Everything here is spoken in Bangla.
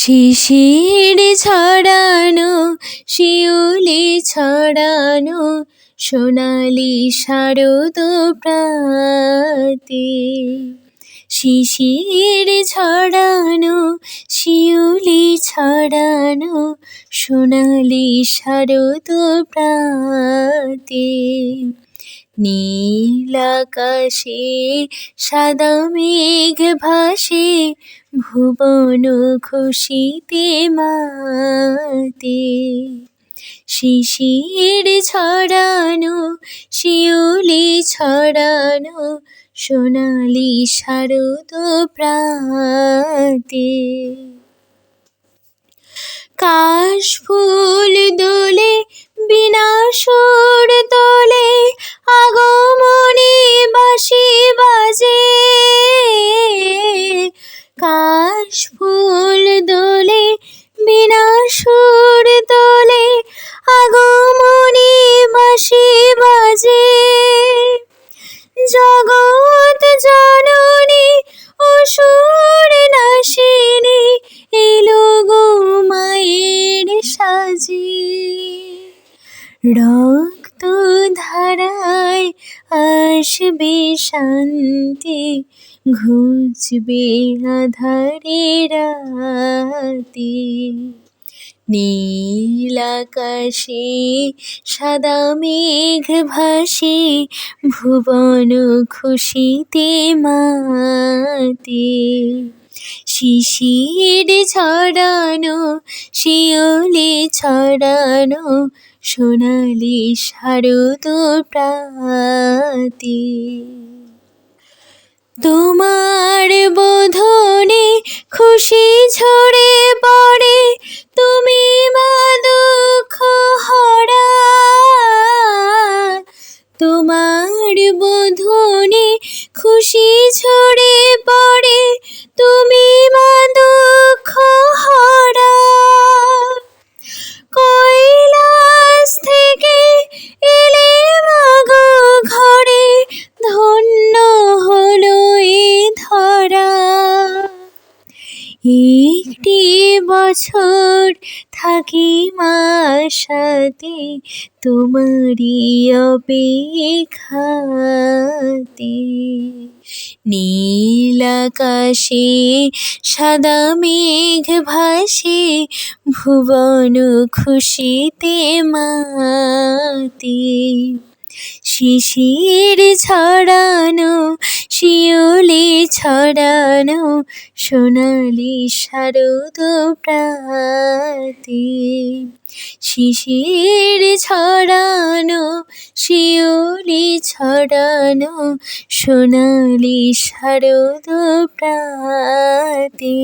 শিশির ছড়ানো শিউলি ছড়ানো সোনালি শারদ প্রাতে, শিশির ছড়ানো শিউলি ছড়ানো সোনালি শারদ প্রাতে, নীল আকাশে সাদা মেঘ ভাসে ভুবন খুশিতে মাতে, শিশির ছড়ানো শিউলি ছড়ানো সোনালি শারদ প্রাতে। কাশফুল দোলে বিনা সুর তোলে আগমনী বাঁশি বাজে, কাশফুল দোলে বিনা সুর তোলে আগমনী বাঁশি বাজে, জগৎ জননী অসুর নাশিনী এলো গো মায়ের সাজে, রক্ত ধারায় আসবে শান্তি ঘুচবে আঁধারে রাতে, নীল আকাশে সাদা মেঘ ভাসে ভুবন খুশিতে মাতে, শিশির ছড়ানো শিউলি ছড়ানো সোনালি শারদ প্রাতে। তোমার বোধনে খুশি ঝরে পড়ে তুমি মা দুঃখ হরা, তোমার বোধনে খুশি ঝরে পড়ে তুমি মা দুঃখ হরা, কৈলাস থেকে এলে মাগো ঘরে ধন্য হলো এ ধরা, একটি বছর থাকি মা সাথে তোমারই অপেক্ষাতে, নীল আকাশে সাদা মেঘ ভাসে ভুবন খুশিতে মাতে, শিশির ছড়ানো শিউলি ছড়ানো সোনালি শারদ প্রাতে, শিশির ছড়ানো শিউলি ছড়ানো সোনালি শারদ প্রাতে।